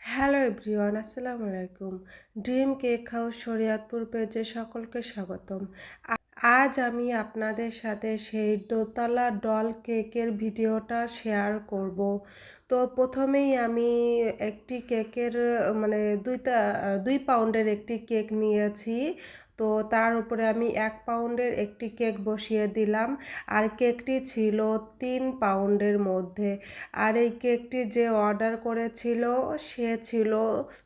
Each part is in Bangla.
হ্যালো এভরিওয়ান, আসসালামু আলাইকুম। ড্রিম কেক হাউস শরীয়তপুর পেজে সকলকে স্বাগতম। আজ আমি আপনাদের সাথে সেই দোতলা ডল কেকের ভিডিওটা শেয়ার করব। তো প্রথমেই আমি একটি কেকের মানে 2 পাউন্ডের একটি কেক নিয়েছি। তো তার উপরে আমি 1 পাউন্ডের একটি কেক বসিয়ে দিলাম। আর কেকটি ছিল 3 পাউন্ডের মধ্যে। আর এই কেকটি যে অর্ডার করেছিল সে ছিল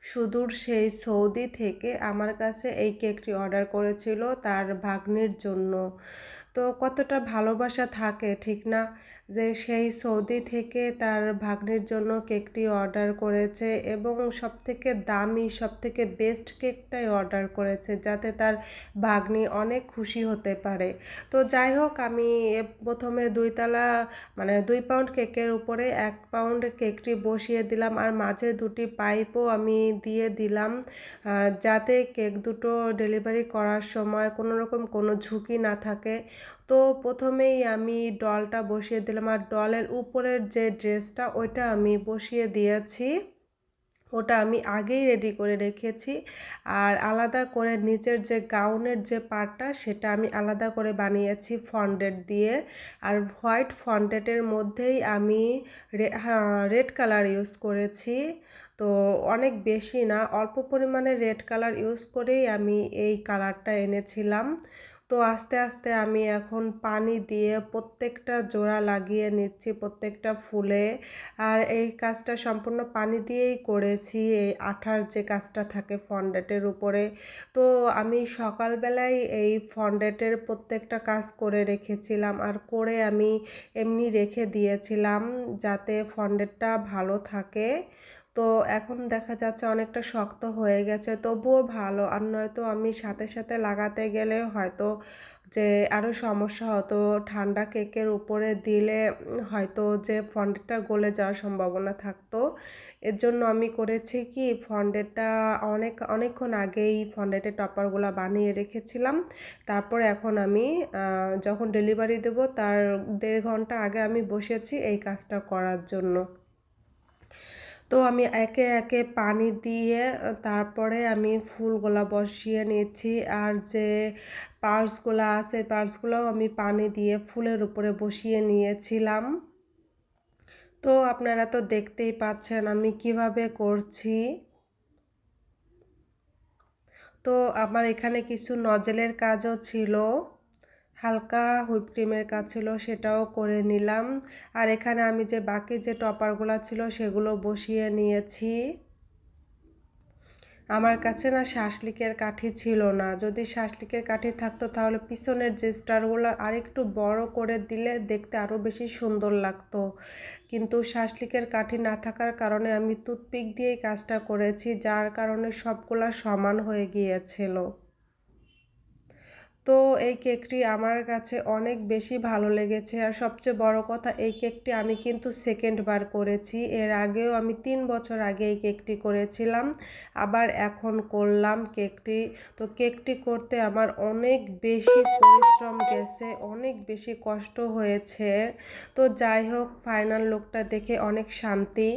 সুদূর সেই সৌদি থেকে আমার কাছে এই কেকটি অর্ডার করেছিল তার ভাগ্নির জন্য। তো কতটা ভালোবাসা থাকে ঠিক না, যে সেই সৌদি থেকে তার ভাগ্নির জন্য কেকটি অর্ডার করেছে এবং সবথেকে দামি সবথেকে বেস্ট কেকটাই অর্ডার করেছে যাতে তার ভাগ্নি অনেক খুশি হতে পারে। তো যাই হোক, আমি প্রথমে 2 পাউন্ড কেকের উপরে 1 পাউন্ড কেকটি বসিয়ে দিলাম আর মাঝে 2টি পাইপও আমি দিয়ে দিলাম, যাতে কেক দুটো ডেলিভারি করার সময় কোনো ঝুঁকি না থাকে। তো প্রথমেই আমি ডলটা বসিয়ে দিলাম আর ডলের উপরের যে ড্রেসটা ওইটা আমি বসিয়ে দিয়েছি। ওটা আমি আগেই রেডি করে রেখেছি। আর আলাদা করে নিচের যে গাউনের যে পার্টটা সেটা আমি আলাদা করে বানিয়েছি ফন্ডেট দিয়ে। আর হোয়াইট ফন্ডেটের মধ্যেই আমি রেড কালার ইউজ করেছি। তো অনেক বেশি না, অল্প পরিমাণে রেড কালার ইউজ করেই আমি এই কালারটা এনেছিলাম। তো আস্তে আস্তে আমি এখন পানি দিয়ে প্রত্যেকটা জোড়া লাগিয়ে নিচ্ছি প্রত্যেকটা ফুলে। আর এই কাজটা সম্পূর্ণ পানি দিয়েই করেছি, এই আঠার যে কাজটা থাকে ফন্ডেটের উপরে। তো আমি সকালবেলায় এই ফন্ডেটের প্রত্যেকটা কাজ করে রেখেছিলাম আর করে আমি এমনি রেখে দিয়েছিলাম যাতে ফন্ডেটটা ভালো থাকে। তো এখন দেখা যাচ্ছে অনেকটা শক্ত হয়ে গেছে, তবুও ভালো। আর নয়তো আমি সাথে সাথে লাগাতে গেলে হয়তো যে আরও সমস্যা হতো, ঠান্ডা কেকের উপরে দিলে হয়তো যে ফন্ডেটটা গলে যাওয়ার সম্ভাবনা থাকতো। এর জন্য আমি করেছি কি, ফন্ডেটটা অনেকক্ষণ আগেই ফন্ডেটের টপারগুলো বানিয়ে রেখেছিলাম। তারপর এখন আমি যখন ডেলিভারি দেবো তার 1.5 ঘন্টা আগে আমি বসেছি এই কাজটা করার জন্য। তো আমি একে একে পানি দিয়ে তারপরে আমি ফুলগুলা বসিয়ে নিচ্ছি। আর যে পার্টসগুলো আছে পার্টসগুলোও আমি পানি দিয়ে ফুলের উপরে বসিয়ে নিয়েছিলাম। তো আপনারা তো দেখতেই পাচ্ছেন আমি কিভাবে করছি। তো আমার এখানে কিছু নজেলের কাজও ছিল, হালকা হুইপ ক্রিমের কাজ ছিল, সেটাও করে নিলাম। আর এখানে আমি যে বাকি যে টপারগুলো ছিল সেগুলো বসিয়ে নিয়েছি। আমার কাছে না শাসলিকের কাঠি ছিল না, যদি শাসলিকের কাঠি থাকতো তাহলে পিছনের যে স্টারগুলো আরেকটু বড় করে দিলে দেখতে আরও বেশি সুন্দর লাগতো। কিন্তু শাসলিকের কাঠি না থাকার কারণে আমি টুথপিক দিয়েই কাজটা করেছি, যার কারণে সবগুলা সমান হয়ে গিয়েছিল। তো এই কেকটি আমার কাছে অনেক বেশি ভালো লেগেছে। আর সবচেয়ে বড় কথা, এই কেকটি আমি কিন্তু সেকেন্ড বার করেছি। এর আগেও আমি 3 বছর আগে এই কেকটি করেছিলাম, আবার এখন করলাম কেকটি। তো কেকটি করতে আমার অনেক বেশি পরিশ্রম গেছে, অনেক বেশি কষ্ট হয়েছে। তো যাই হোক, ফাইনাল লুকটা দেখে অনেক শান্তি।